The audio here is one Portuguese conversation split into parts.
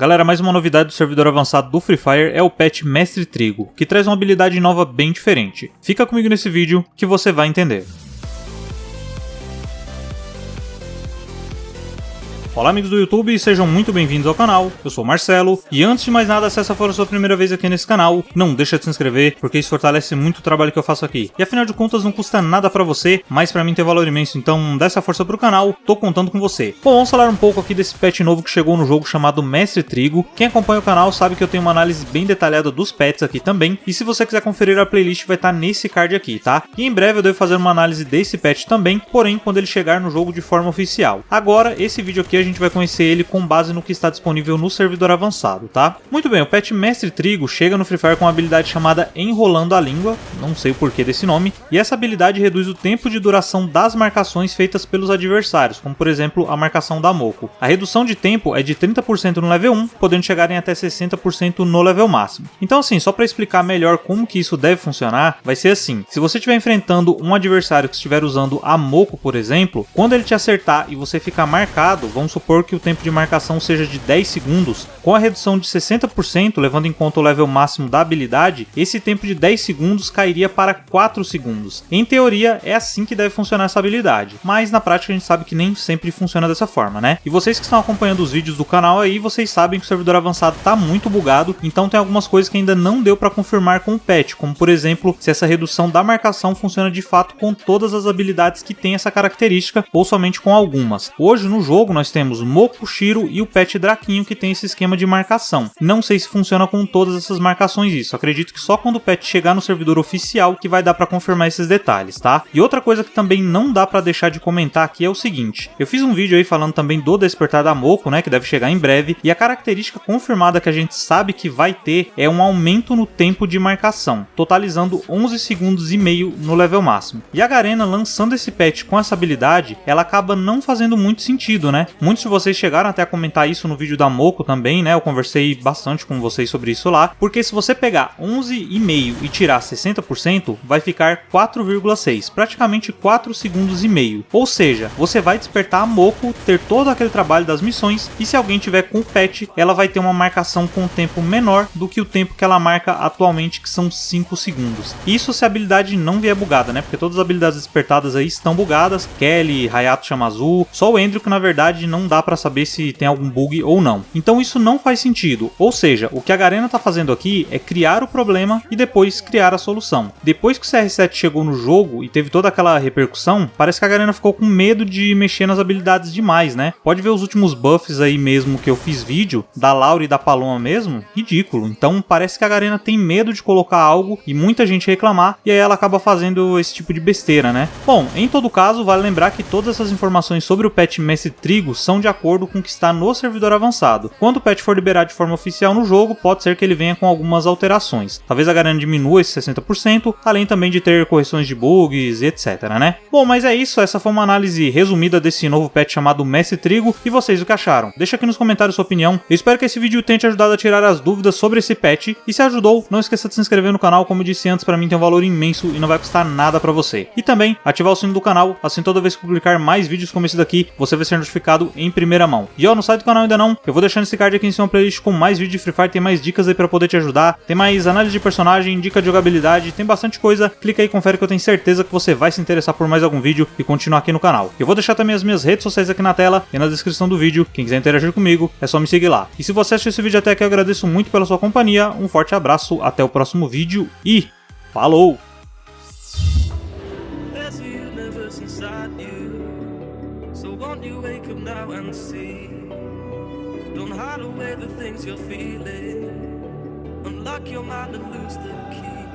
Galera, mais uma novidade do servidor avançado do Free Fire é o patch Mestre Trigo, que traz uma habilidade nova bem diferente. Fica comigo nesse vídeo que você vai entender. Olá amigos do YouTube, sejam muito bem-vindos ao canal, eu sou o Marcelo, e antes de mais nada, se essa for a sua primeira vez aqui nesse canal, não deixa de se inscrever, porque isso fortalece muito o trabalho que eu faço aqui. E afinal de contas não custa nada pra você, mas pra mim tem valor imenso, então dá essa força pro canal, tô contando com você. Bom, vamos falar um pouco aqui desse patch novo que chegou no jogo chamado Mestre Trigo. Quem acompanha o canal sabe que eu tenho uma análise bem detalhada dos pets aqui também, e se você quiser conferir a playlist vai estar nesse card aqui, tá? E em breve eu devo fazer uma análise desse patch também, porém quando ele chegar no jogo de forma oficial. Agora, esse vídeo aqui a gente vai conhecer ele com base no que está disponível no servidor avançado, tá? Muito bem, o patch Mestre Trigo chega no Free Fire com uma habilidade chamada Enrolando a Língua, não sei o porquê desse nome, e essa habilidade reduz o tempo de duração das marcações feitas pelos adversários, como por exemplo a marcação da Moco. A redução de tempo é de 30% no level 1, podendo chegar em até 60% no level máximo. Então assim, só para explicar melhor como que isso deve funcionar, vai ser assim: se você estiver enfrentando um adversário que estiver usando a Moco, por exemplo, quando ele te acertar e você ficar marcado, vamos supor que o tempo de marcação seja de 10 segundos, com a redução de 60%, levando em conta o level máximo da habilidade, esse tempo de 10 segundos cairia para 4 segundos. Em teoria, é assim que deve funcionar essa habilidade, mas na prática a gente sabe que nem sempre funciona dessa forma, né? E vocês que estão acompanhando os vídeos do canal aí, vocês sabem que o servidor avançado tá muito bugado, então tem algumas coisas que ainda não deu para confirmar com o patch, como por exemplo, se essa redução da marcação funciona de fato com todas as habilidades que tem essa característica, ou somente com algumas. Hoje no jogo nós temos Moco, Shiro e o pet Draquinho que tem esse esquema de marcação. Não sei se funciona com todas essas marcações isso, acredito que só quando o patch chegar no servidor oficial que vai dar para confirmar esses detalhes, tá? E outra coisa que também não dá para deixar de comentar aqui é o seguinte: eu fiz um vídeo aí falando também do despertar da Moco, né, que deve chegar em breve, e a característica confirmada que a gente sabe que vai ter é um aumento no tempo de marcação, totalizando 11 segundos e meio no level máximo. E a Garena lançando esse patch com essa habilidade, ela acaba não fazendo muito sentido, né? Muitos de vocês chegaram até a comentar isso no vídeo da Moco também, né? Eu conversei bastante com vocês sobre isso lá, porque se você pegar 11,5 e tirar 60%, vai ficar 4,6, praticamente 4 segundos e meio. Ou seja, você vai despertar a Moco, ter todo aquele trabalho das missões, e se alguém tiver com o patch, ela vai ter uma marcação com tempo menor do que o tempo que ela marca atualmente, que são 5 segundos. Isso se a habilidade não vier bugada, né? Porque todas as habilidades despertadas aí estão bugadas, Kelly, Hayato Chama Azul, só o Andrew que na verdade não dá pra saber se tem algum bug ou não. Então isso não faz sentido, ou seja, o que a Garena tá fazendo aqui é criar o problema e depois criar a solução. Depois que o CR7 chegou no jogo e teve toda aquela repercussão, parece que a Garena ficou com medo de mexer nas habilidades demais, né? Pode ver os últimos buffs aí mesmo que eu fiz vídeo, da Laura e da Paloma mesmo, ridículo. Então parece que a Garena tem medo de colocar algo e muita gente reclamar, e aí ela acaba fazendo esse tipo de besteira, né? Bom, em todo caso, vale lembrar que todas essas informações sobre o patch Mestre Trigo são de acordo com o que está no servidor avançado. Quando o patch for liberado de forma oficial no jogo, pode ser que ele venha com algumas alterações. Talvez a Garena diminua esse 60%, além também de ter correções de bugs e etc, né? Bom, mas é isso, essa foi uma análise resumida desse novo patch chamado Mestre Trigo, e vocês o que acharam? Deixa aqui nos comentários sua opinião. Eu espero que esse vídeo tenha te ajudado a tirar as dúvidas sobre esse patch, e se ajudou, não esqueça de se inscrever no canal, como eu disse antes, pra mim tem um valor imenso e não vai custar nada pra você. E também ativar o sino do canal, assim toda vez que eu publicar mais vídeos como esse daqui, você vai ser notificado em primeira mão. E ó, não sai do canal ainda não, eu vou deixando esse card aqui em cima uma playlist com mais vídeos de Free Fire, tem mais dicas aí pra poder te ajudar, tem mais análise de personagem, dica de jogabilidade, tem bastante coisa. Clica aí e confere que eu tenho certeza que você vai se interessar por mais algum vídeo e continuar aqui no canal. Eu vou deixar também as minhas redes sociais aqui na tela e na descrição do vídeo, quem quiser interagir comigo é só me seguir lá. E se você assistiu esse vídeo até aqui, eu agradeço muito pela sua companhia, um forte abraço, até o próximo vídeo e falou! Don't hide away the things you're feeling. Unlock your mind and lose the key.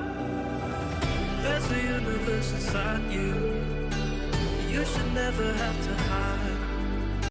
There's a universe inside you. You should never have to hide.